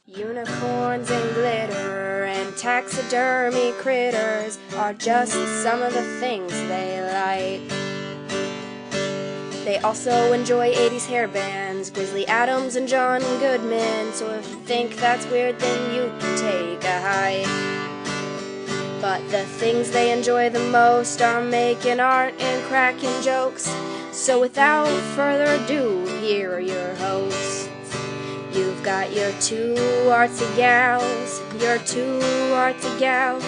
Unicorns and glitter and taxidermy critters are just some of the things they like. They also enjoy 80s hair bands, Grizzly Adams and John Goodman, so if you think that's weird then you can take a hike. But the things they enjoy the most are making art and cracking jokes, so without further ado, here are your hosts. You've got your two artsy gals, your two artsy gals.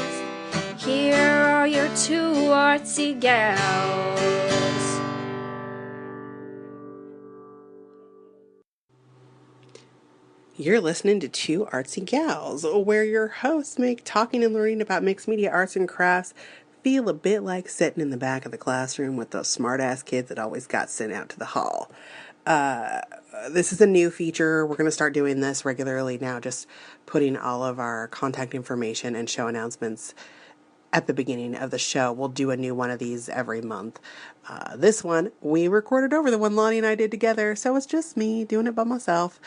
Here are your two artsy gals. You're listening to Two Artsy Gals, where your hosts make talking and learning about mixed media arts and crafts feel a bit like sitting in the back of the classroom with those smart-ass kids that always got sent out to the hall. This is a new feature. We're going to start doing this regularly now, just putting all of our contact information and show announcements at the beginning of the show. We'll do a new one of these every month. This one, we recorded over the one Lonnie and I did together, so it's just me doing it by myself.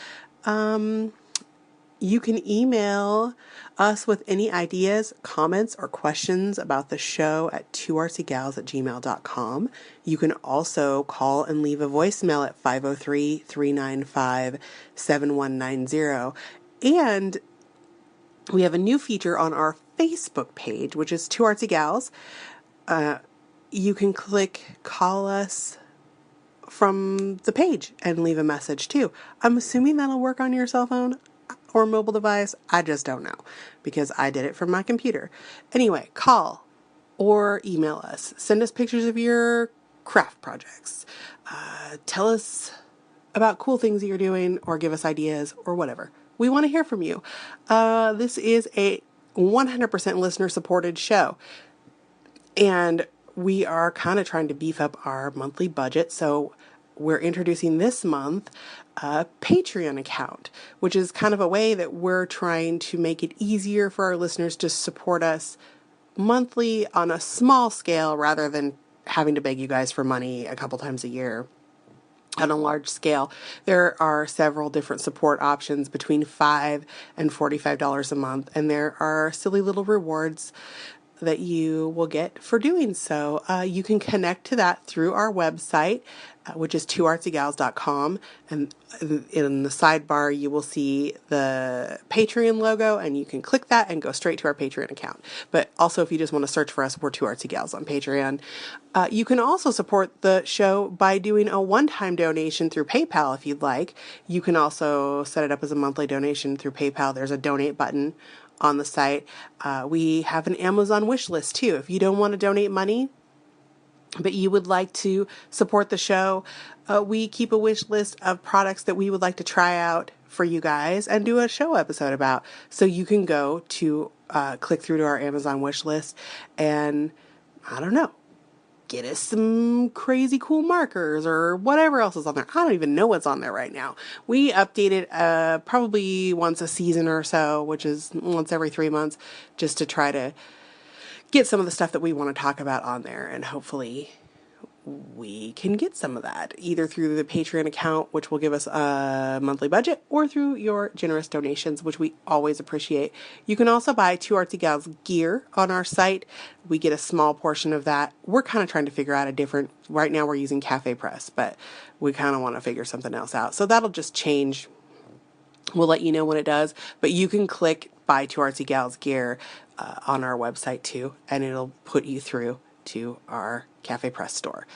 You can email us with any ideas, comments, or questions about the show at twoartsygals@gmail.com. You can also call and leave a voicemail at 503-395-7190. And we have a new feature on our Facebook page, which is Two Artsy Gals. You can click Call Us from the page and leave a message too. I'm assuming that'll work on your cell phone or mobile device. I just don't know because I did it from my computer. Anyway, call or email us. Send us pictures of your craft projects. Tell us about cool things that you're doing or give us ideas or whatever. We want to hear from you. This is a 100% listener supported show. And we are kind of trying to beef up our monthly budget, so we're introducing this month a Patreon account, which is kind of a way that we're trying to make it easier for our listeners to support us monthly on a small scale rather than having to beg you guys for money a couple times a year. On a large scale, there are several different support options between $5 and $45 a month, and there are silly little rewards that you will get for doing so. You can connect to that through our website, which is twoartsygals.com, and in the sidebar you will see the Patreon logo, and you can click that and go straight to our Patreon account. But also, if you just want to search for us, we're Two Artsy Gals on Patreon. You can also support the show by doing a one-time donation through PayPal if you'd like. You can also set it up as a monthly donation through PayPal. There's a donate button on the site. We have an Amazon wish list too. If you don't want to donate money, but you would like to support the show, we keep a wish list of products that we would like to try out for you guys and do a show episode about. So you can go to click through to our Amazon wish list and, I don't know, get us some crazy cool markers or whatever else is on there. I don't even know what's on there right now. We update it probably once a season or so, which is once every 3 months, just to try to get some of the stuff that we want to talk about on there. And hopefully we can get some of that either through the Patreon account, which will give us a monthly budget, or through your generous donations, which we always appreciate. You can also buy Two Artsy Gals gear on our site. We get a small portion of that. We're kind of trying to figure out right now we're using Cafe Press, but we kind of want to figure something else out. So that'll just change. We'll let you know when it does, but you can click buy Two Artsy Gals gear on our website too, and it'll put you through to our Cafe Press store.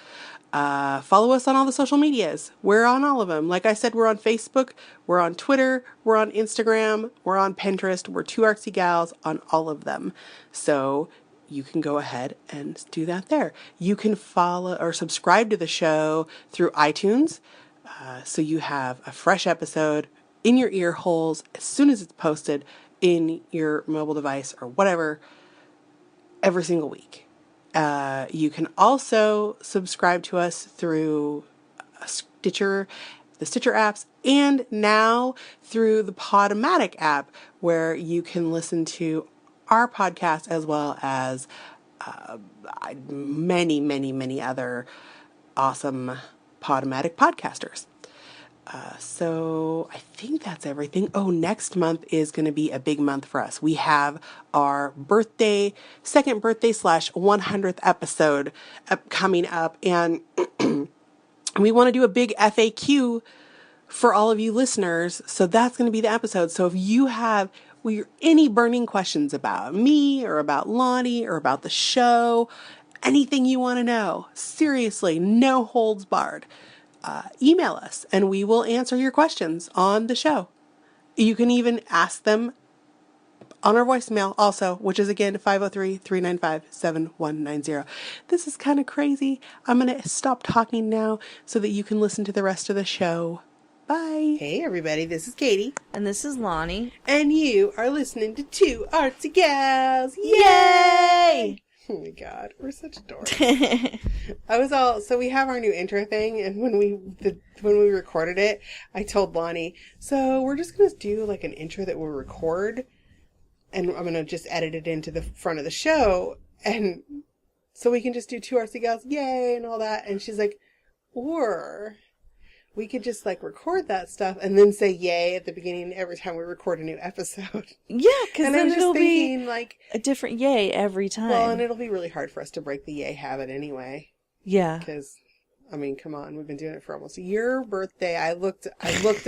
Follow us on all the social medias. We're on all of them. Like I said, we're on Facebook, we're on Twitter, we're on Instagram, we're on Pinterest. We're Two Artsy Gals on all of them. So you can go ahead and do that there. You can follow or subscribe to the show through iTunes. So you have a fresh episode in your ear holes as soon as it's posted in your mobile device or whatever every single week. You can also subscribe to us through Stitcher, the Stitcher apps, and now through the Podomatic app, where you can listen to our podcast as well as many, many, many other awesome Podomatic podcasters. So I think that's everything. Oh, next month is going to be a big month for us. We have our second birthday / 100th episode coming up. And we want to do a big FAQ for all of you listeners. So that's going to be the episode. So if you have any burning questions about me or about Lonnie or about the show, anything you want to know, seriously, no holds barred, email us and we will answer your questions on the show. You can even ask them on our voicemail also, which is again 503-395-7190. This is kind of crazy. I'm going to stop talking now so that you can listen to the rest of the show. Bye. Hey everybody, this is Katie. And this is Lonnie. And you are listening to Two Artsy Gals. Yay! Oh my god, we're such dorks. So we have our new intro thing, and when we recorded it, I told Lonnie, so we're just going to do like an intro that we'll record, and I'm going to just edit it into the front of the show, and so we can just do Two Artsy Gals, yay, and all that. And she's like, or we could just like record that stuff and then say yay at the beginning every time we record a new episode. Yeah, because then it'll be like a different yay every time. Well, and it'll be really hard for us to break the yay habit anyway. Yeah. Because, I mean, come on, we've been doing it for almost your birthday. I looked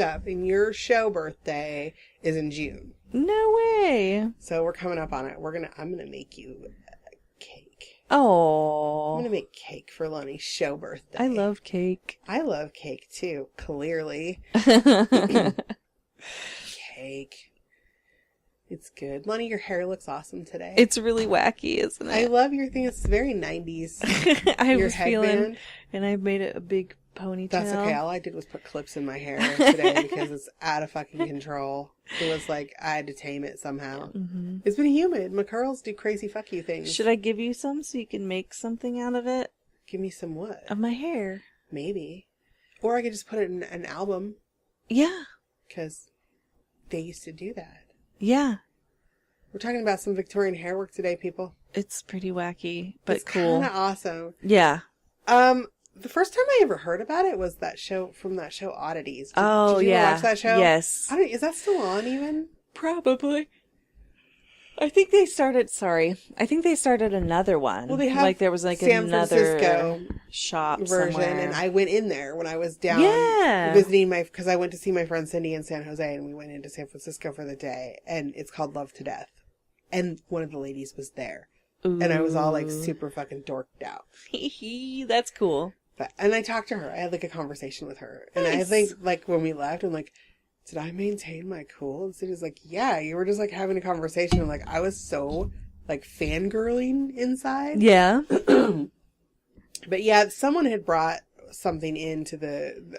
up, and your show birthday is in June. No way. So we're coming up on it. I'm gonna make you a cake. Oh. I'm gonna make cake for Lonnie's show birthday. I love cake. I love cake too, clearly. Cake. It's good. Lonnie, your hair looks awesome today. It's really wacky, isn't it? I love your thing. It's very 90s. I your was headband. feeling, and I made it a big ponytail. That's okay. All I did was put clips in my hair today because it's out of fucking control. It was like I had to tame it somehow. Mm-hmm. It's been humid. My curls do crazy fuck you things. Should I give you some so you can make something out of it? Give me some what? Of my hair. Maybe. Or I could just put it in an album. Yeah. Because they used to do that. Yeah. We're talking about some Victorian hairwork today, people. It's pretty wacky, but it's cool. It's kind of awesome. Yeah. The first time I ever heard about it was that show Oddities. Did you yeah. watch that show? Yes. Is that still on even? Probably. I think they started another one. Well, they have like there was like San another Francisco shop version, somewhere. and I went in there when I was down visiting because I went to see my friend Cindy in San Jose, and we went into San Francisco for the day, and it's called Love to Death, and one of the ladies was there, and I was all like super fucking dorked out. That's cool. And I talked to her. I had like a conversation with her, and Nice. I think like when we left, I'm like, did I maintain my cool? And Cindy's like, yeah, you were just like having a conversation. And like, I was so like fangirling inside. Yeah. But yeah, someone had brought something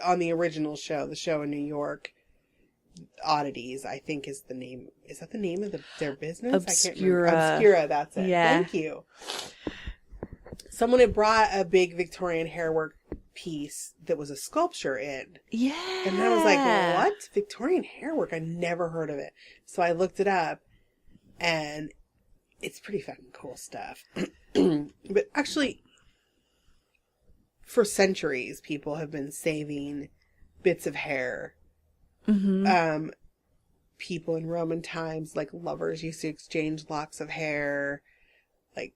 on the original show, the show in New York, Oddities, I think is the name. Is that the name of their business? Obscura. I can't remember. Obscura, that's it. Yeah. Thank you. Someone had brought a big Victorian hairwork piece that was a sculpture in. Yeah. And I was like, what? Victorian hairwork? I never heard of it. So I looked it up, and it's pretty fucking cool stuff. But actually, for centuries, people have been saving bits of hair. Mm-hmm. People in Roman times, like lovers, used to exchange locks of hair. Like,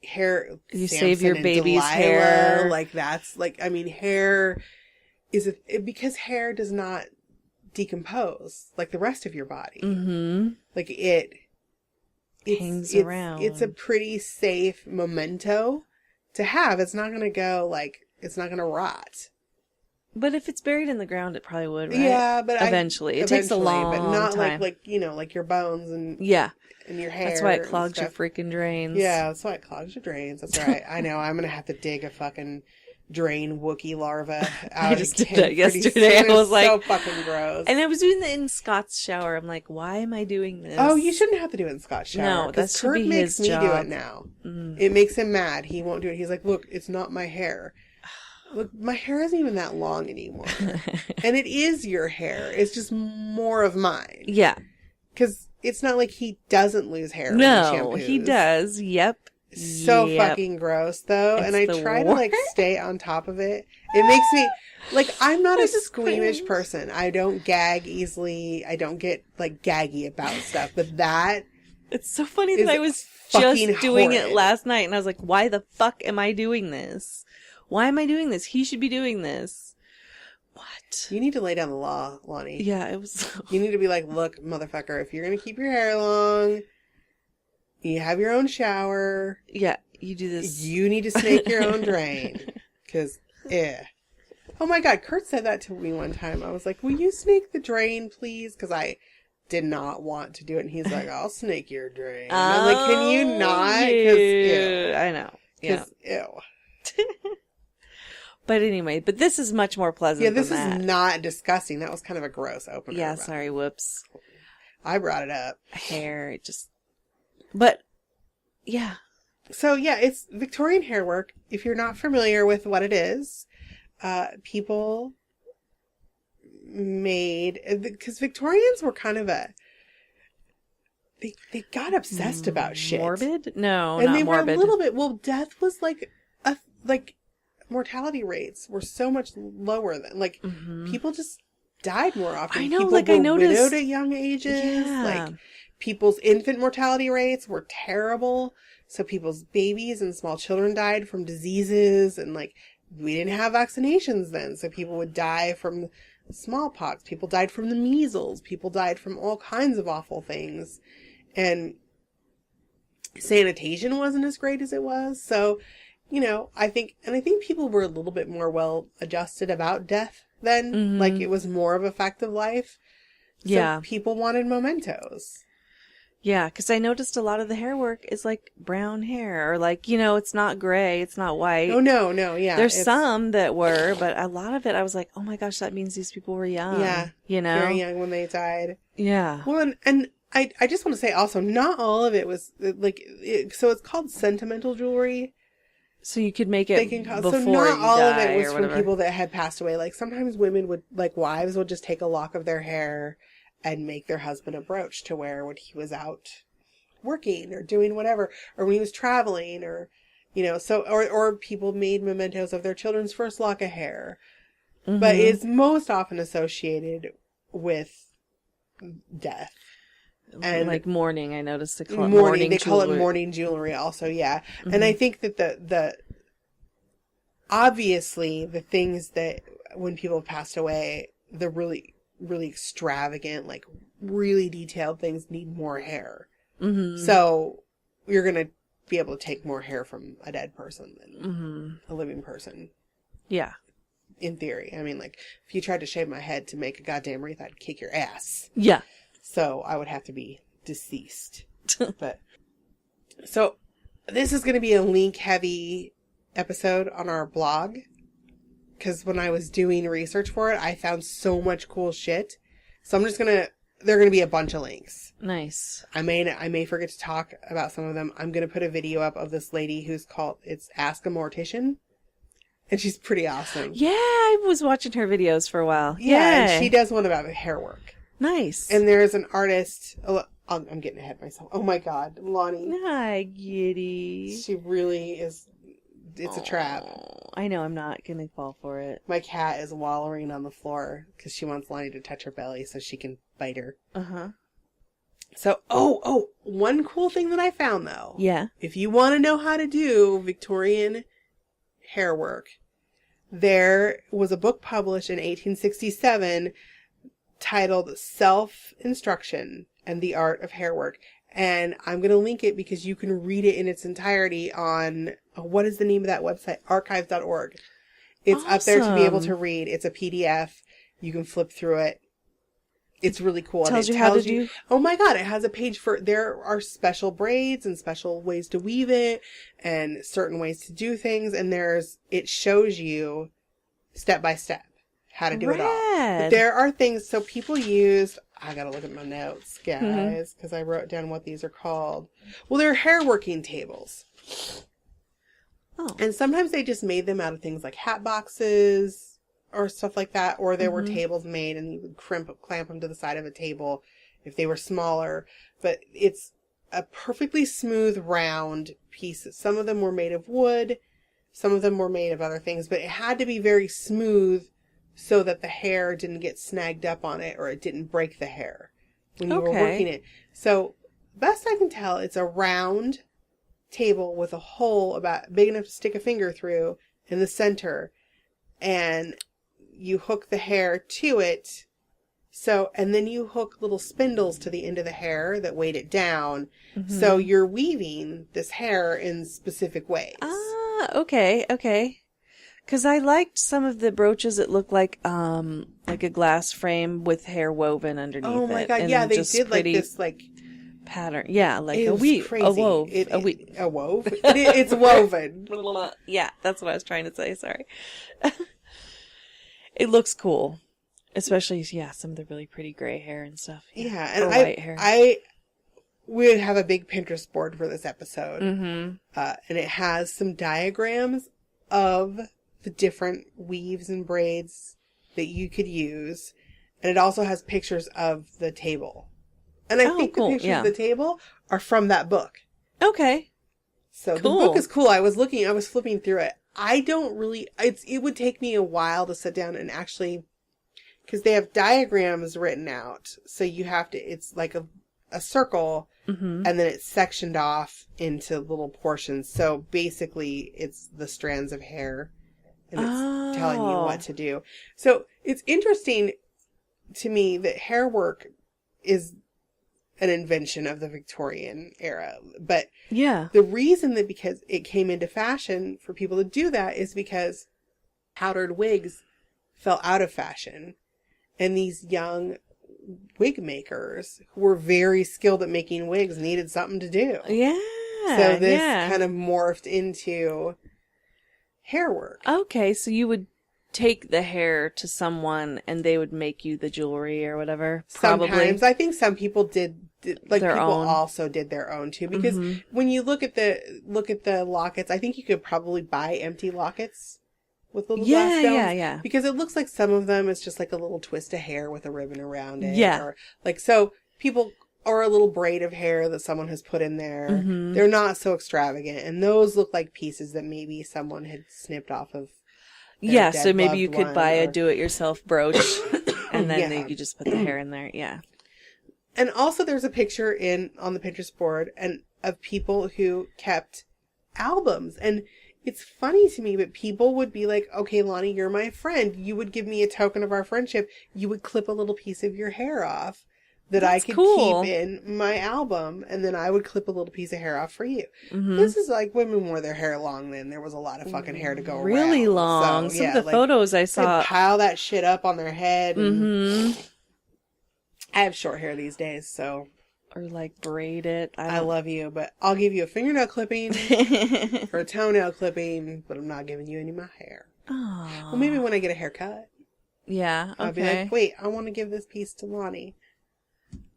hair, you Samson save your and baby's Delilah, hair. like that's like, I mean, hair is because hair does not decompose like the rest of your body. Mm-hmm. Like it hangs around. It's a pretty safe memento to have. It's not gonna go like, it's not gonna rot. But if it's buried in the ground, it probably would, right? Yeah, but eventually. It takes a long but not time. like like your bones and and your hair. That's why it clogs your freaking drains. Yeah, that's why it clogs your drains. That's right. I know. I'm gonna have to dig a fucking drain Wookiee larva out. I just did that yesterday. I was like, so fucking gross. And I was doing that in Scott's shower. I'm like, why am I doing this? Oh, you shouldn't have to do it in Scott's shower. No, that should Kurt be makes his me job. do it now. It makes him mad. He won't do it. He's like, look, it's not my hair. Look, my hair isn't even that long anymore. And it is your hair. It's just more of mine. Yeah. Because it's not like he doesn't lose hair. No, when he he shampoos. does. Yep. So fucking gross, though. It's and I the try to like worst. stay on top of it. It makes me, like, I'm not I a just squeamish cringe. person. I don't gag easily. I don't get, like, gaggy about stuff. But that It's so funny is that I was fucking just doing it horrid. last night, and I was like, why the fuck am I doing this? Why am I doing this? He should be doing this. What? You need to lay down the law, Lonnie. Yeah, it was... You need to be like, look, motherfucker, if you're going to keep your hair long, you have your own shower, Yeah, you do this. you need to snake your own drain. Because, Oh my God, Kurt said that to me one time. I was like, will you snake the drain, please? Because I did not want to do it. And he's like, I'll snake your drain. And I'm like, can you not? Because, ew. I know. Yeah. 'Cause, ew. But anyway, but this is much more pleasant Yeah, this than is that. not disgusting. That was kind of a gross opener. Yeah, but sorry, whoops. I brought it up. Hair, it just... But, yeah. So yeah, it's Victorian hairwork. If you're not familiar with what it is, people made, because Victorians were kind of they got obsessed about shit. Morbid? No, And not they morbid. were a little bit, well, death was like mortality rates were so much lower than, like, people just died more often. I know, People like, were I noticed... widowed at young ages. Yeah. Like, people's infant mortality rates were terrible. So people's babies and small children died from diseases, and, like, we didn't have vaccinations then. So people would die from smallpox. People died from the measles. People died from all kinds of awful things. And sanitation wasn't as great as it was. So, you know, I think people were a little bit more well adjusted about death then. Like, it was more of a fact of life. So Yeah. people wanted mementos. Yeah, because I noticed a lot of the hair work is like brown hair, or like, you know, it's not gray, it's not white. Oh, no, yeah. There's some that were, but a lot of it, I was like, oh my gosh, that means these people were young. Yeah. You know? Very young when they died. Yeah. Well, and I just want to say also, not all of it was, like, so it's called sentimental jewelry. So you could make it before so not you all of die it was or from whatever. people that had passed away. Like, sometimes women would, like, wives would just take a lock of their hair and make their husband a brooch to wear when he was out working or doing whatever, or when he was traveling, or, you know, so, or people made mementos of their children's first lock of hair. But it's most often associated with death. And like mourning, I noticed they call it mourning, they call it jewelry. mourning jewelry also, yeah. And I think that the obviously the things that when people passed away, the really, really extravagant, like really detailed things need more hair. So you're going to be able to take more hair from a dead person than a living person. Yeah. In theory. I mean, like, if you tried to shave my head to make a goddamn wreath, I'd kick your ass. Yeah. So I would have to be deceased. But so this is going to be a link heavy episode on our blog, because when I was doing research for it, I found so much cool shit. So I'm just going to, there are going to be a bunch of links. Nice. I may forget to talk about some of them. I'm going to put a video up of this lady who's called, it's Ask a Mortician. And she's pretty awesome. Yeah, I was watching her videos for a while. Yeah, Yay. and she does one about hair work. Nice. And there's an artist, I'm getting ahead of myself. Oh my God, Lonnie. Hi, Giddy. She really is, it's a trap. I know, I'm not going to fall for it. My cat is wallowing on the floor because she wants Lonnie to touch her belly so she can bite her. Uh-huh. So, one cool thing that I found though. Yeah. If you want to know how to do Victorian hair work, there was a book published in 1867 titled Self-Instruction and the Art of Hair Work. And I'm going to link it because you can read it in its entirety on, what is the name of that website? Archive.org. It's up there to be able to read. It's a PDF. You can flip through it. It's really cool. Tells and it you how tells to you, do... Oh my God, it has a page for, there are special braids and special ways to weave it and certain ways to do things. And it shows you step by step how to do it all. But there are things, so people used, I gotta look at my notes, guys, because I wrote down what these are called. Well, they're hair working tables. Oh. And sometimes they just made them out of things like hat boxes or stuff like that, or there were tables made and you would clamp them to the side of a table if they were smaller. But it's a perfectly smooth, round piece. Some of them were made of wood. Some of them were made of other things, but it had to be very smooth so that the hair didn't get snagged up on it or it didn't break the hair when you were working it. So, best I can tell, it's a round table with a hole about big enough to stick a finger through in the center, and you hook the hair to it. So, and then you hook little spindles to the end of the hair that weight it down. Mm-hmm. So you're weaving this hair in specific ways. Ah, okay. Because I liked some of the brooches that looked like a glass frame with hair woven underneath it. Oh my God, yeah, they did like this like pattern. Yeah, like a weave. A wove. A wove? It's woven. Yeah, that's what I was trying to say, sorry. It looks cool. Especially, some of the really pretty gray hair and stuff. Yeah, and white hair. We would have a big Pinterest board for this episode. Mm-hmm. And it has some diagrams of the different weaves and braids that you could use. And it also has pictures of the table. And I think the pictures of the table are from that book. Okay. So the book is cool. I was flipping through it. I don't really, it would take me a while to sit down and actually, because they have diagrams written out. So you have to, it's like a circle, mm-hmm. and then it's sectioned off into little portions. So basically it's the strands of hair, and it's telling you what to do. So it's interesting to me that hair work is an invention of the Victorian era. But the reason that because it came into fashion for people to do that is because powdered wigs fell out of fashion. And these young wig makers who were very skilled at making wigs needed something to do. Yeah. So this kind of morphed into hair work. Okay, so you would take the hair to someone and they would make you the jewelry or whatever? Probably. Sometimes. I think some people did like their people own. Also did their own too. Because mm-hmm. when you look at the lockets, I think you could probably buy empty lockets. With little glass stones. Yeah. Because it looks like some of them is just like a little twist of hair with a ribbon around it. Yeah. Or like, so people, or a little braid of hair that someone has put in there. Mm-hmm. They're not so extravagant. And those look like pieces that maybe someone had snipped off of. Yeah, so maybe you could buy a do-it-yourself brooch and then you just put the hair in there. Yeah. And also there's a picture on the Pinterest board of people who kept albums. And it's funny to me, but people would be like, okay, Lonnie, you're my friend. You would give me a token of our friendship. You would clip a little piece of your hair off that I could keep in my album. And then I would clip a little piece of hair off for you. Mm-hmm. This is like women wore their hair long then. There was a lot of fucking hair to go around. Really long. So, some of the photos I saw. They'd pile that shit up on their head. And mm-hmm. I have short hair these days, so. Or like braid it. I love you, but I'll give you a fingernail clipping or a toenail clipping, but I'm not giving you any of my hair. Aww. Well, maybe when I get a haircut. Yeah, okay. I'll be like, wait, I want to give this piece to Lonnie.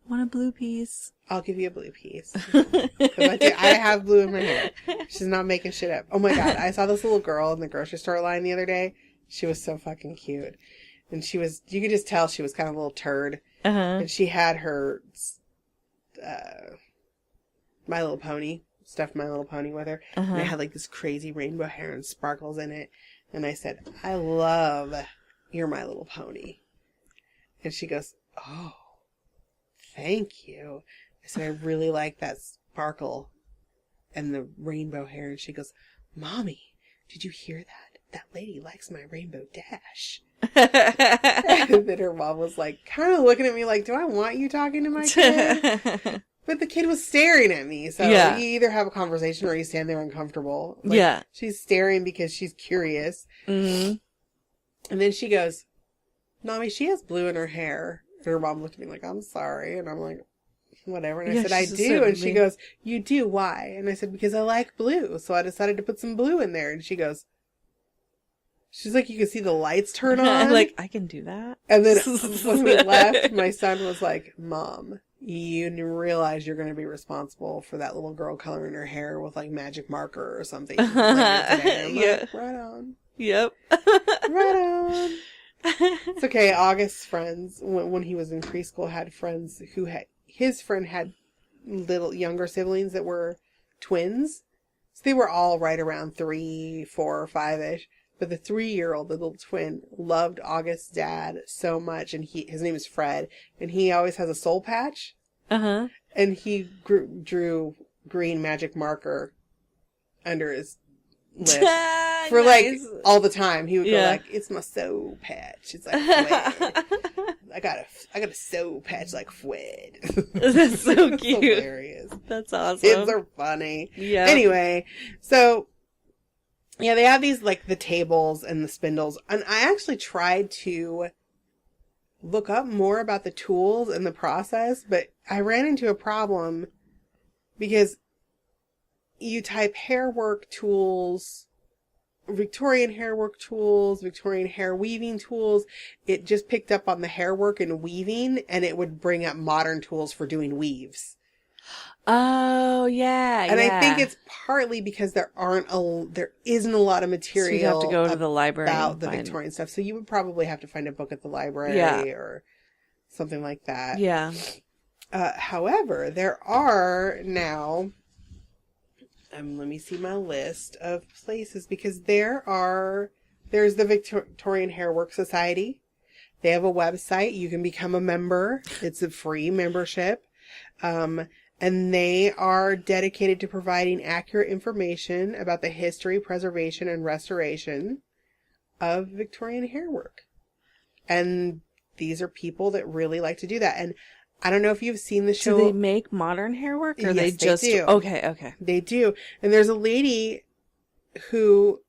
Want a blue piece? I'll give you a blue piece. I have blue in my hair. She's not making shit up. Oh my God, I saw this little girl in the grocery store line the other day. She was so fucking cute. And you could just tell she was kind of a little turd. Uh-huh. And she had her... My Little Pony, stuffed My Little Pony with her. Uh-huh. And it had like this crazy rainbow hair and sparkles in it. And I said, I love your My Little Pony. And she goes, oh, thank you. I said, I really like that sparkle and the rainbow hair. And she goes, Mommy, did you hear that? That lady likes my rainbow dash. And then her mom was like, kind of looking at me like, do I want you talking to my kid? But the kid was staring at me. So you either have a conversation or you stand there uncomfortable. Like, she's staring because she's curious. Mm-hmm. And then she goes, Mommy, she has blue in her hair. And her mom looked at me like, I'm sorry. And I'm like, whatever. And I said, I do. And she goes, you do? Why? And I said, because I like blue. So I decided to put some blue in there. And she goes, she's like, you can see the lights turn on. I'm like, I can do that. And then when we left, my son was like, Mom, you realize you're going to be responsible for that little girl coloring her hair with like magic marker or something. Later today. Like, right on. Yep. Right on. It's okay. August's friends, when he was in preschool, had friends his friend had little younger siblings that were twins. So they were all right around 3, 4, or 5-ish. But the 3-year-old, the little twin, loved August's dad so much, and his name is Fred, and he always has a soul patch. Uh-huh. And he drew green magic marker under his lip for Nice. like all the time. He would go Yeah. like, "It's my soul patch." It's like Fred. I got a soul patch like Fred. That's so cute. Hilarious. That's awesome. Kids are funny. Yeah. Anyway, so yeah, they have these like the tables and the spindles, and I actually tried to look up more about the tools and the process, but I ran into a problem because you type hairwork tools, Victorian hairwork tools, Victorian hair weaving tools. It just picked up on the hairwork and weaving, and it would bring up modern tools for doing weaves. Oh, yeah. And I think it's partly because there isn't a lot of material. So you'd have to go to the library about the and Victorian stuff. So you would probably have to find a book at the library or something like that. Yeah. However, there are now, let me see my list of places, because there's the Victorian Hairwork Society. They have a website. You can become a member. It's a free membership. And they are dedicated to providing accurate information about the history, preservation, and restoration of Victorian hairwork. And these are people that really like to do that. And I don't know if you've seen the show. Do they make modern hair work, or Yes, they just do. Okay. They do. And there's a lady who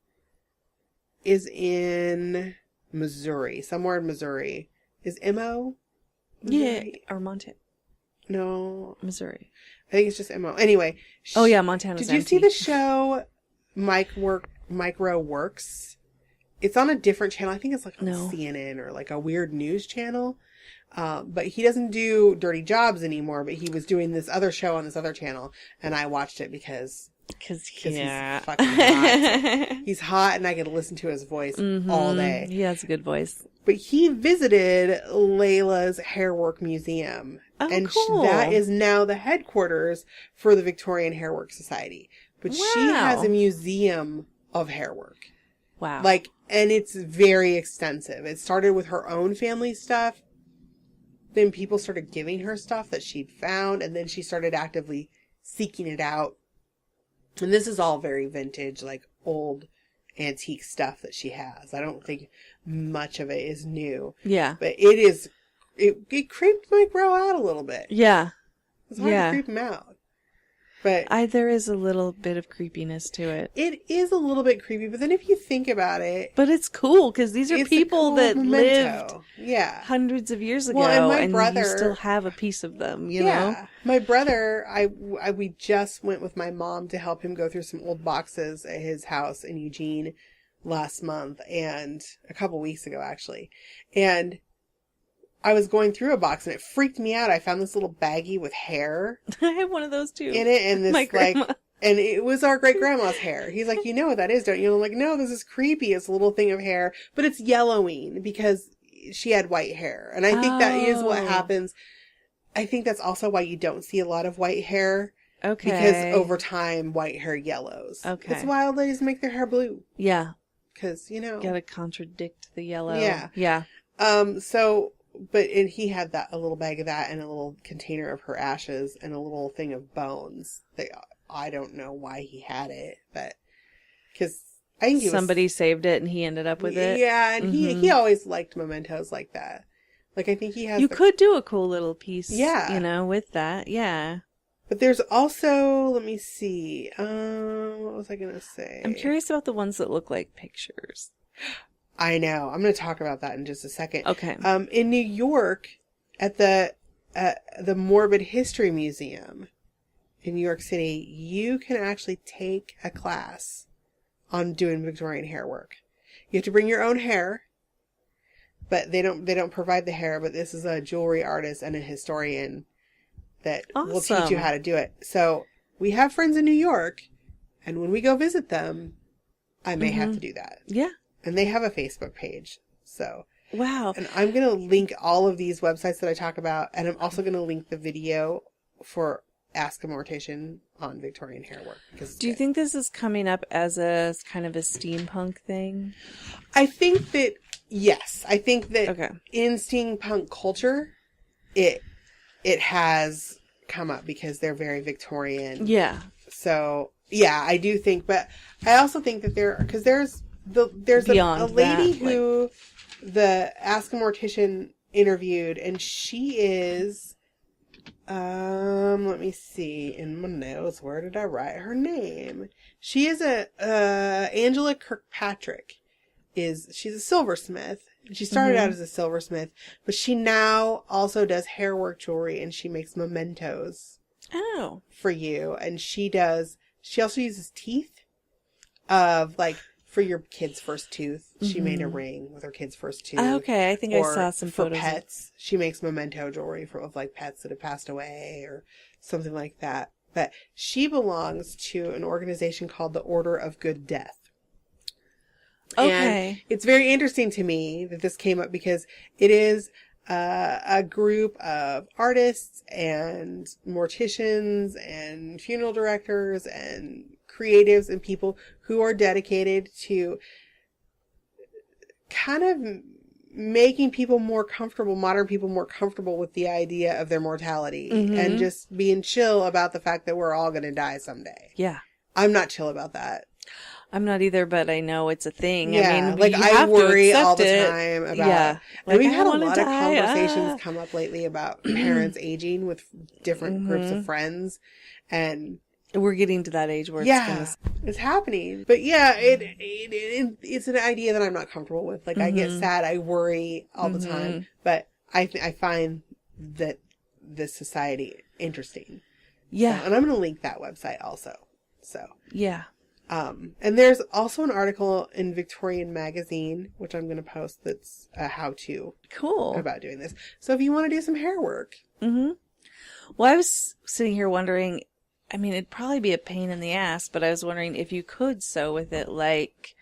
is in Missouri, somewhere in Missouri. Is Missouri? Yeah, or Montana. No, Missouri. I think it's just Mo. Anyway. Oh yeah, Montana's Did you empty. see the show Micro Works? It's on a different channel. I think it's like on CNN or like a weird news channel. But he doesn't do Dirty Jobs anymore, but he was doing this other show on this other channel, and I watched it because he's fucking hot. He's hot, and I could listen to his voice all day. He has a good voice. But he visited Layla's Hairwork Museum. Oh, and cool. that is now the headquarters for the Victorian Hairwork Society. But she has a museum of hairwork. Wow. And it's very extensive. It started with her own family stuff. Then people started giving her stuff that she'd found, and then she started actively seeking it out. And this is all very vintage, like old antique stuff that she has. I don't think much of it is new. Yeah. But it creeped my bro out a little bit. Yeah. It's hard to creep him out. But there is a little bit of creepiness to it. it is a little bit creepy, but then if you think about it, But it's cool because these are people that lived hundreds of years ago, and you still have a piece of them, you know? My brother, we just went with my mom to help him go through some old boxes at his house in Eugene last month, and a couple weeks ago actually. And I was going through a box and it freaked me out. I found this little baggie with hair. I have one of those too. In it, and this My grandma. and it was our great grandma's hair. He's like, "You know what that is, don't you?" And I'm like, "No, this is creepy. It's a little thing of hair, but it's yellowing because she had white hair." And I think that is what happens. I think that's also why you don't see a lot of white hair. Okay. Because over time, white hair yellows. Okay. It's why old ladies make their hair blue. Yeah. Because, you know. Gotta contradict the yellow. Yeah. Yeah. And he had a little bag of that and a little container of her ashes and a little thing of bones. I don't know why he had it, but because I think somebody saved it and he ended up with it. Yeah, and he always liked mementos like that. Like I think he has. You could do a cool little piece. Yeah, with that. Yeah. But there's also, let me see. What was I gonna say? I'm curious about the ones that look like pictures. I know. I'm going to talk about that in just a second. Okay. In New York, at the Morbid History Museum in New York City, you can actually take a class on doing Victorian hair work. You have to bring your own hair, but they don't provide the hair. But this is a jewelry artist and a historian that will teach you how to do it. So we have friends in New York, and when we go visit them, I may have to do that. Yeah. And they have a Facebook page. So. Wow. And I'm going to link all of these websites that I talk about. And I'm also going to link the video for Ask a Mortician on Victorian Hairwork. Do you think this is coming up as a kind of a steampunk thing? I think that, yes. I think that in steampunk culture, it has come up because they're very Victorian. Yeah. So, yeah, I do think, but I also think that there's a lady who the Ask a Mortician interviewed, and she is, let me see in my notes, where did I write her name? She is Angela Kirkpatrick. She's a silversmith. She started out as a silversmith, but she now also does hairwork jewelry, and she makes mementos. Oh. For you. And she also uses teeth of, like, for your kid's first tooth. She made a ring with her kid's first tooth. Okay, I think I saw some for photos. For pets, she makes memento jewelry of, like, pets that have passed away or something like that. But she belongs to an organization called the Order of Good Death. Okay. And it's very interesting to me that this came up because it is a group of artists and morticians and funeral directors and creatives and people who are dedicated to kind of making people more comfortable, modern people more comfortable with the idea of their mortality and just being chill about the fact that we're all going to die someday. Yeah. I'm not chill about that. I'm not either, but I know it's a thing. Yeah, I mean, like I worry all the it. time about yeah. And like, we've had a lot of die. conversations come up lately about parents aging with different groups of friends, and we're getting to that age where it's happening. But yeah, it's an idea that I'm not comfortable with. Like I get sad, I worry all the time, but I find that this society interesting. Yeah, so, and I'm going to link that website also. So yeah. And there's also an article in Victorian magazine, which I'm going to post, that's a how-to about doing this. So if you want to do some hair work. Well, I was sitting here wondering, I mean, it'd probably be a pain in the ass, but I was wondering if you could sew with it like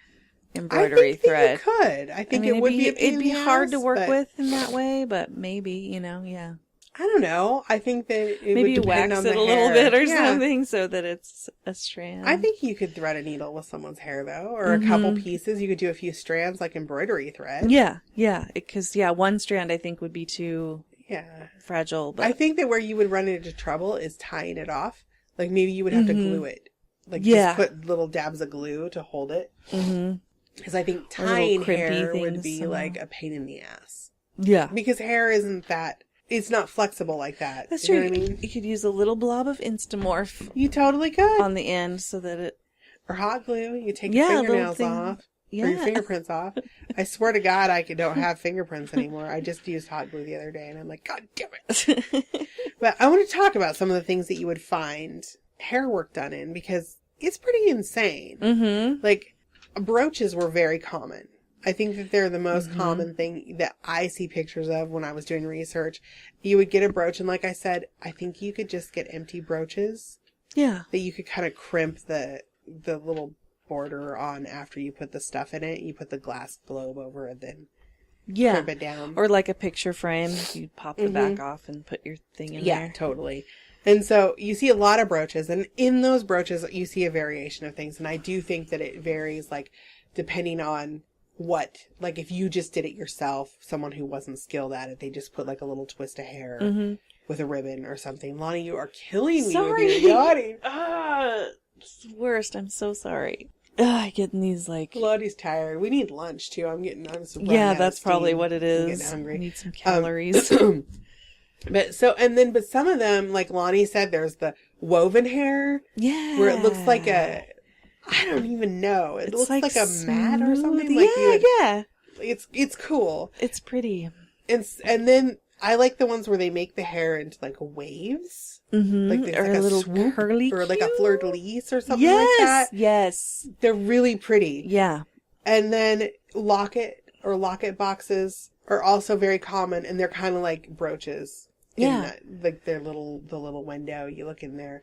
embroidery thread. I think you could. I think it would be a pain in the ass. It'd be hard to work with in that way, but maybe, yeah. I don't know. I think that it maybe would depend wax on it the a hair. little bit or something so that it's a strand. I think you could thread a needle with someone's hair though, or a couple pieces. You could do a few strands like embroidery thread. Yeah, because one strand I think would be too fragile. But I think that where you would run into trouble is tying it off. Like maybe you would have to glue it. Like just put little dabs of glue to hold it. Because I think tying hair would be like a pain in the ass. Yeah. Because hair isn't that. It's not flexible like that. That's you true. Know what I mean? You could use a little blob of Instamorph. You totally could. On the end so that it... Or hot glue. You take your fingernails off. Or your fingerprints off. I swear to God I don't have fingerprints anymore. I just used hot glue the other day and I'm like, God damn it. But I want to talk about some of the things that you would find hair work done in because it's pretty insane. Like, brooches were very common. I think that they're the most common thing that I see pictures of when I was doing research. You would get a brooch, and like I said, I think you could just get empty brooches. Yeah. That you could kind of crimp the little border on after you put the stuff in it. You put the glass globe over it, then crimp it down. Or like a picture frame. You pop the back off and put your thing in there. Yeah, totally. And so you see a lot of brooches, and in those brooches you see a variation of things. And I do think that it varies, like, depending on what, like if you just did it yourself, someone who wasn't skilled at it, they just put like a little twist of hair with a ribbon or something. Lonnie, you are killing me with your yawning. It's the worst. I'm so sorry. I get in these like... Lottie's tired. We need lunch too. I'm that's probably what it is. I'm getting hungry. I need some calories. But some of them, like Lonnie said, there's the woven hair. Yeah. Where it looks like I don't even know. It looks like a mat or something. Yeah. It's cool. It's pretty. And then I like the ones where they make the hair into like waves. Like or like a little swoop, curly or like a fleur-de-lis or something like that. Yes. They're really pretty. Yeah. And then locket boxes are also very common, and they're kind of like brooches. Yeah. Like the little window, you look in there.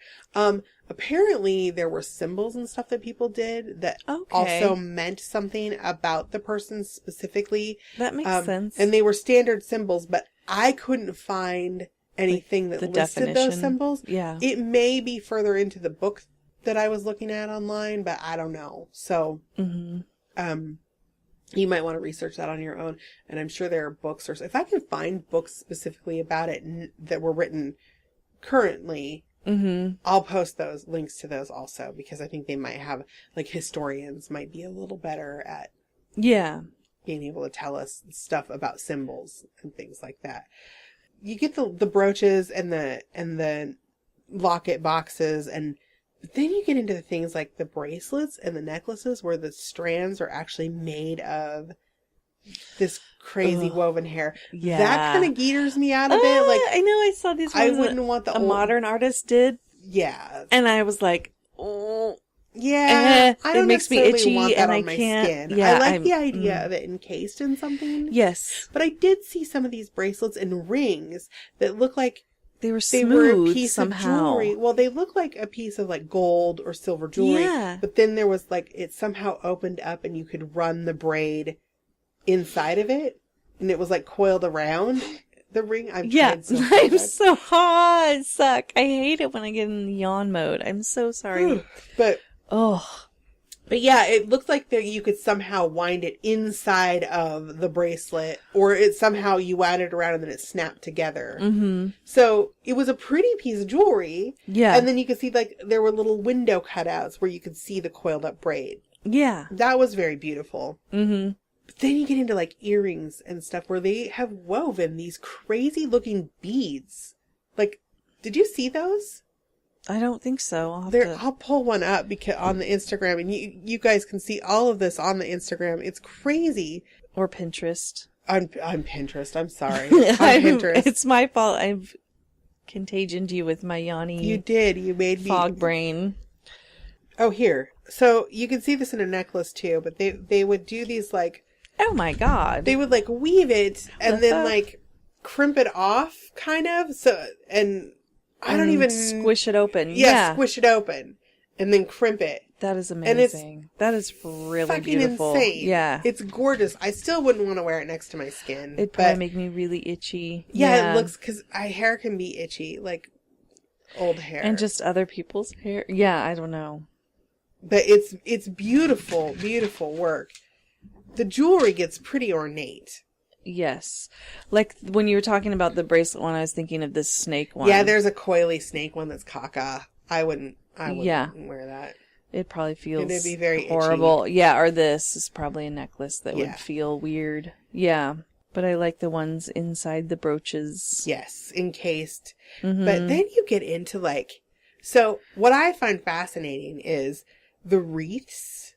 Apparently there were symbols and stuff that people did that also meant something about the person specifically. That makes sense. And they were standard symbols, but I couldn't find anything that the listed those definition. symbols. Yeah. It may be further into the book that I was looking at online, but I don't know. So, you might want to research that on your own. And I'm sure there are books, or if I can find books specifically about it that were written currently, I'll post those links to those also, because I think they might have, like, historians might be a little better at being able to tell us stuff about symbols and things like that. You get the brooches and the locket boxes, but then you get into the things like the bracelets and the necklaces where the strands are actually made of this crazy woven hair. Yeah. That kind of geeters me out a bit. Like, I know, I saw these I ones wouldn't want a modern artist did. Yeah. And I was like, oh. Yeah. I don't it makes me necessarily itchy want that and on I my can't. skin. Yeah, I like the idea of it encased in something. Yes. But I did see some of these bracelets and rings that look like they were a piece somehow. of jewelry. Well, they look like a piece of like gold or silver jewelry. Yeah. But then there was like, it somehow opened up and you could run the braid inside of it. And it was like coiled around the ring. I'm so hot. Suck. I hate it when I get in yawn mode. I'm so sorry. But yeah, it looked like that you could somehow wind it inside of the bracelet, or it somehow you wound it around and then it snapped together. So it was a pretty piece of jewelry. Yeah. And then you could see like there were little window cutouts where you could see the coiled up braid. Yeah. That was very beautiful. But then you get into like earrings and stuff where they have woven these crazy looking beads. Like, did you see those? I don't think so. I'll pull one up because on the Instagram, and you guys can see all of this on the Instagram. It's crazy. Or Pinterest. I'm Pinterest. I'm sorry. I'm Pinterest. It's my fault. I've contagion to you with my yawny. You did. You made me fog brain. Oh, here. So you can see this in a necklace too, but they would do these like. Oh my god. They would like weave it and then like crimp it off, kind of. So and. I don't even squish it open. Yeah, squish it open and then crimp it. That is amazing. That is really fucking beautiful. Insane. Yeah, it's gorgeous. I still wouldn't want to wear it next to my skin. It'd probably make me really itchy. Yeah, it looks because hair can be itchy, like old hair, and just other people's hair. Yeah, I don't know. But it's beautiful, beautiful work. The jewelry gets pretty ornate. Yes. Like when you were talking about the bracelet one, I was thinking of this snake one. Yeah, there's a coily snake one that's caca. I wouldn't wear that. It probably feels It'd be very horrible. Itchy. Yeah, or this is probably a necklace that would feel weird. Yeah. But I like the ones inside the brooches. Yes, encased. But then you get into like, so what I find fascinating is the wreaths.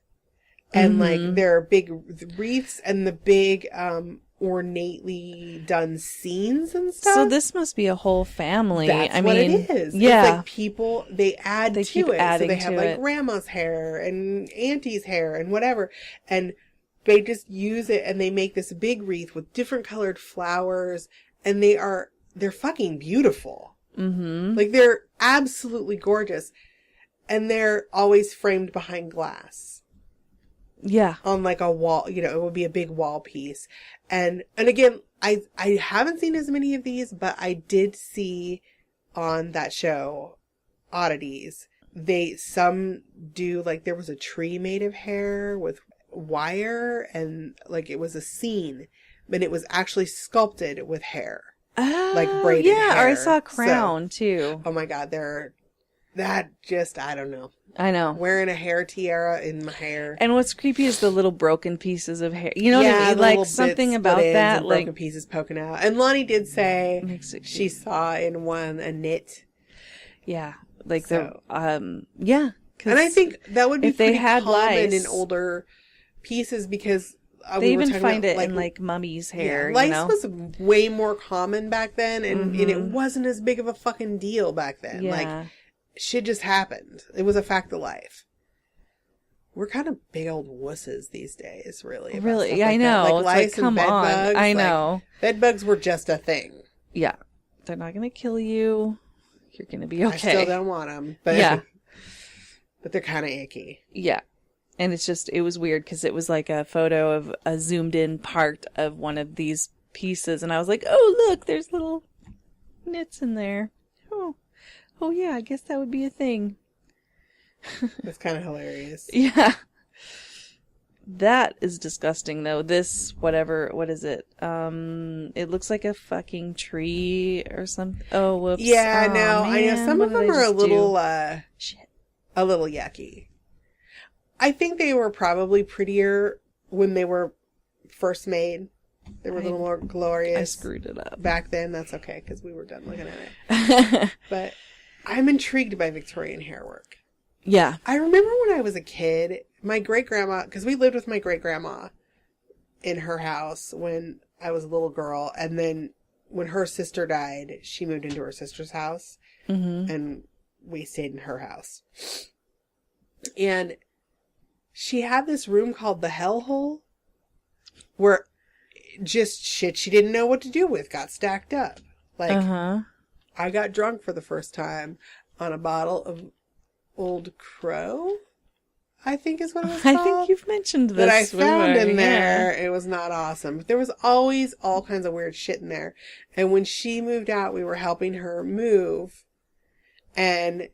And like there are big wreaths and the big ornately done scenes and stuff. So this must be a whole family. That's what it is. Yeah. It's like people, they add to it. So they have like it. grandma's hair and auntie's hair and whatever. And they just use it and they make this big wreath with different colored flowers. And they're fucking beautiful. Like they're absolutely gorgeous. And they're always framed behind glass. Yeah. On like a wall, it would be a big wall piece. And again, I haven't seen as many of these, but I did see on that show, Oddities, some do like there was a tree made of hair with wire and like it was a scene, but it was actually sculpted with hair. Like braided hair. Yeah, or I saw a crown too. Oh my God, I don't know. I know. Wearing a hair tiara in my hair. And what's creepy is the little broken pieces of hair. You know what I mean? Like something about that. Like broken pieces poking out. And Lonnie did say she saw in one a knit. Yeah. Like yeah. And I think that would be if they had common lice in older pieces because they even find it in like mummies' hair. Lice was way more common back then and it wasn't as big of a fucking deal back then. Yeah. Like shit just happened. It was a fact of life. We're kind of big old wusses these days, really. Really? Yeah, I know. Like lice and bed bugs. I know. Bed bugs were just a thing. Yeah. They're not going to kill you. You're going to be okay. I still don't want them. But, yeah. But they're kind of icky. Yeah. And it was weird because it was like a photo of a zoomed in part of one of these pieces. And I was like, oh, look, there's little knits in there. Oh yeah, I guess that would be a thing. That's kind of hilarious. Yeah. That is disgusting, though. This, whatever, what is it? It looks like a fucking tree or something. Oh, whoops. Yeah, oh, no, I know. man, Some of what did them I are a just little, do? Shit. a little yucky. I think they were probably prettier when they were first made. They were a little more glorious. I screwed it up. Back then. That's okay, because we were done looking at it. But I'm intrigued by Victorian hairwork. Yeah. I remember when I was a kid, my great-grandma, because we lived with my great-grandma in her house when I was a little girl, and then when her sister died, she moved into her sister's house, and we stayed in her house. And she had this room called the hellhole, where just shit she didn't know what to do with got stacked up. Like, I got drunk for the first time on a bottle of Old Crow, I think is what it was called. I think you've mentioned this that I found before. in there. It was not awesome. But there was always all kinds of weird shit in there. And when she moved out, we were helping her move and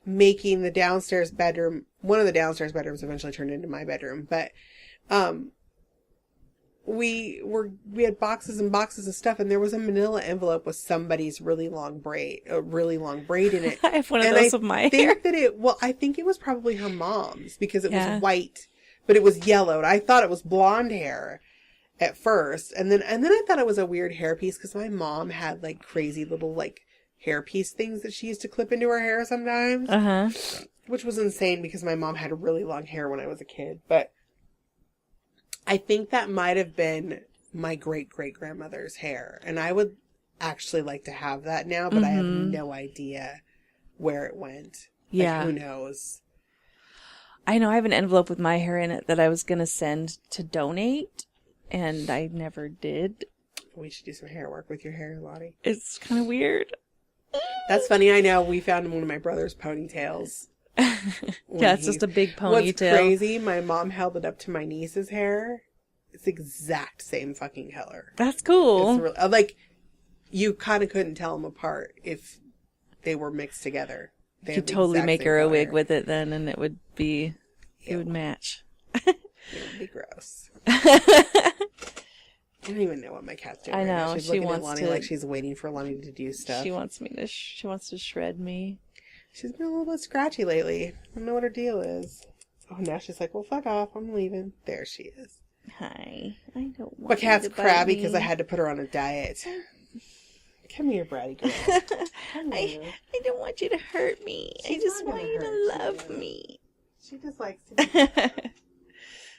making the downstairs bedroom. One of the downstairs bedrooms eventually turned into my bedroom. But we had boxes and boxes of stuff, and there was a manila envelope with somebody's really long braid in it. I have one of those of my hair. I think it was probably her mom's, because it was white, but it was yellowed. I thought it was blonde hair at first, and then I thought it was a weird hairpiece, because my mom had like crazy little like hairpiece things that she used to clip into her hair sometimes, which was insane because my mom had really long hair when I was a kid, but I think that might have been my great-great-grandmother's hair. And I would actually like to have that now, but I have no idea where it went. Yeah. Like, who knows? I know I have an envelope with my hair in it that I was going to send to donate, and I never did. We should do some hair work with your hair, Lottie. It's kind of weird. That's funny. I know. We found one of my brother's ponytails. Yeah, it's just a big ponytail. What's crazy, my mom held it up to my niece's hair. It's the exact same fucking color. That's cool. It's really, like, you kind of couldn't tell them apart if they were mixed together. You could totally make her a wig with it then, and it would be, it would match. It would be gross. I don't even know what my cat's doing. I know. Right now. She's looking wants at Lonnie like she's waiting for Lonnie to do stuff. She wants to shred me. She's been a little bit scratchy lately. I don't know what her deal is. Oh, now she's like, well, fuck off. I'm leaving. There she is. Hi. I don't want My cat's you to bite crabby me. because I had to put her on a diet. Come here, bratty girl. Come here. I don't want you to hurt me. I just want you to love me. She just likes to be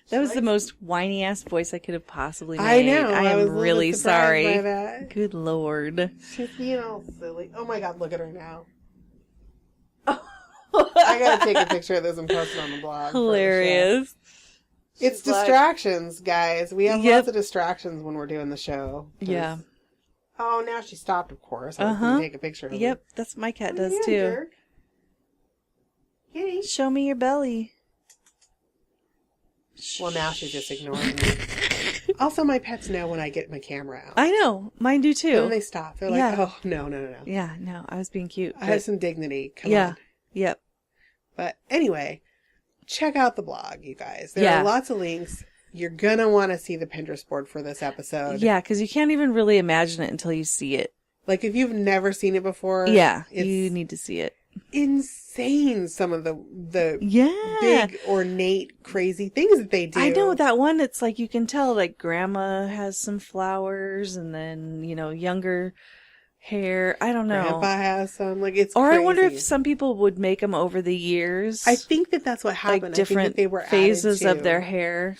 That was the most whiny-ass voice I could have possibly made. I know. I am was a little really bit surprised sorry. by that. Good Lord. She's being all silly. Oh my God, look at her now. I gotta take a picture of this and post it on the blog. Hilarious. It's distractions, guys. We have lots of distractions when we're doing the show. Yeah. Oh, now she stopped, of course. I was going to take a picture of her. Yep, that's what my cat does too. Jerk. Kitty. Show me your belly. Well, now she's just ignoring me. Also, my pets know when I get my camera out. I know. Mine do too. And they stop. They're like, oh, no. Yeah, no, I was being cute. I have some dignity. Come on. Yep. But anyway, check out the blog, you guys. There are lots of links. You're going to want to see the Pinterest board for this episode. Yeah, because you can't even really imagine it until you see it. Like, if you've never seen it before. Yeah, it's you need to see it. Insane, some of the big, ornate, crazy things that they do. I know that one. It's like you can tell, like, grandma has some flowers, and then, younger hair. I don't know. Grandpa has some. Like, it's Or crazy. I wonder if some people would make them over the years. I think that's what happened. Like different I think that they were phases of their hair.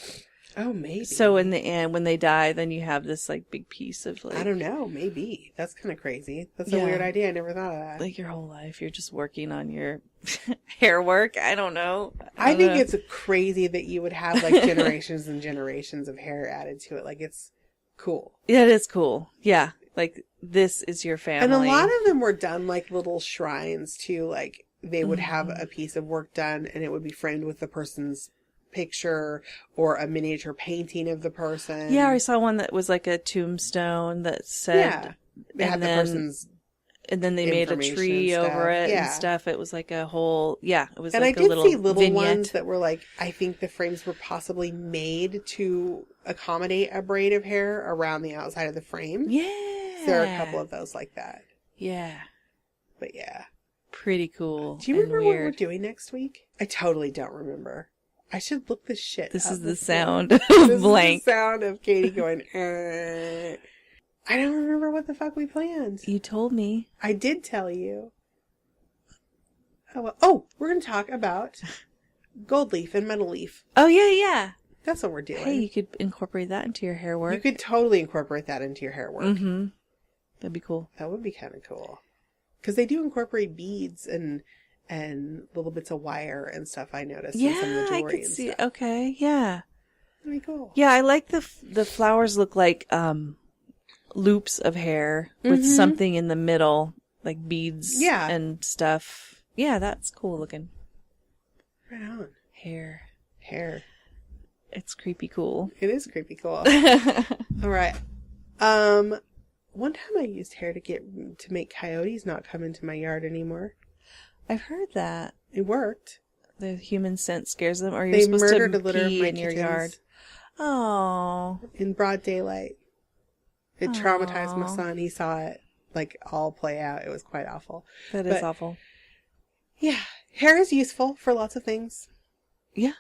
Oh, maybe. So in the end, when they die, then you have this like big piece of like. I don't know. Maybe. That's kind of crazy. That's a weird idea. I never thought of that. Like your whole life, you're just working on your hair work. I don't know. I think it's crazy that you would have like generations and generations of hair added to it. Like it's cool. Yeah, it is cool. Yeah. Like this is your family. And a lot of them were done like little shrines too. Like they would have a piece of work done and it would be framed with the person's picture or a miniature painting of the person. Yeah, I saw one that was like a tombstone that said they had the person's And then they made a information tree and over it stuff. and stuff. It was like a whole, it was And like I a did little see little vignette. ones that were like, I think the frames were possibly made to accommodate a braid of hair around the outside of the frame. Yeah. So there are a couple of those like that. Yeah. But yeah. Pretty cool. Do you remember and what weird. we're doing next week? I totally don't remember. I should look this shit This up is the before. sound of This blank. is the sound of Katie going, I don't remember what the fuck we planned. You told me. I did tell you. Oh, well. Oh, we're going to talk about gold leaf and metal leaf. Oh, yeah. That's what we're doing. Hey, you could incorporate that into your hair work. You could totally incorporate that into your hair work. Mm-hmm. That'd be cool. That would be kind of cool. Because they do incorporate beads and little bits of wire and stuff, I noticed. In some of the I jewelry could and see. stuff. Okay, yeah. That'd be cool. Yeah, I like the flowers look like loops of hair with Mhm. something in the middle, like beads Yeah. and stuff. Yeah, that's cool looking. Right on. Hair. It's creepy cool. It is creepy cool. All right. One time I used hair to make coyotes not come into my yard anymore. I've heard that. It worked. The human scent scares them, or you're They supposed murdered to a litter of pee my in your kittens yard. Oh. in broad daylight. It traumatized my Aw. son. He saw it like all play out. It was quite awful. That is But- awful. Yeah, hair is useful for lots of things. Yeah.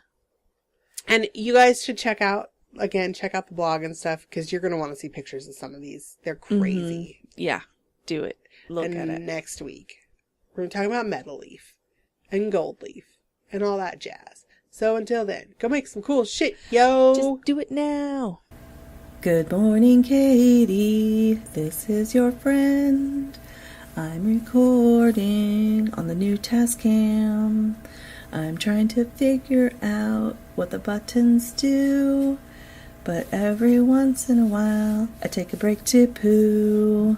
And you guys should check out the blog and stuff, because you're going to want to see pictures of some of these. They're crazy. Yeah. Do it. Look And at it. next week, we're going to talk about metal leaf and gold leaf and all that jazz. So until then, go make some cool shit, yo! Just do it now. Good morning, Katie. This is your friend. I'm recording on the new Tascam. I'm trying to figure out what the buttons do. But every once in a while, I take a break to poo.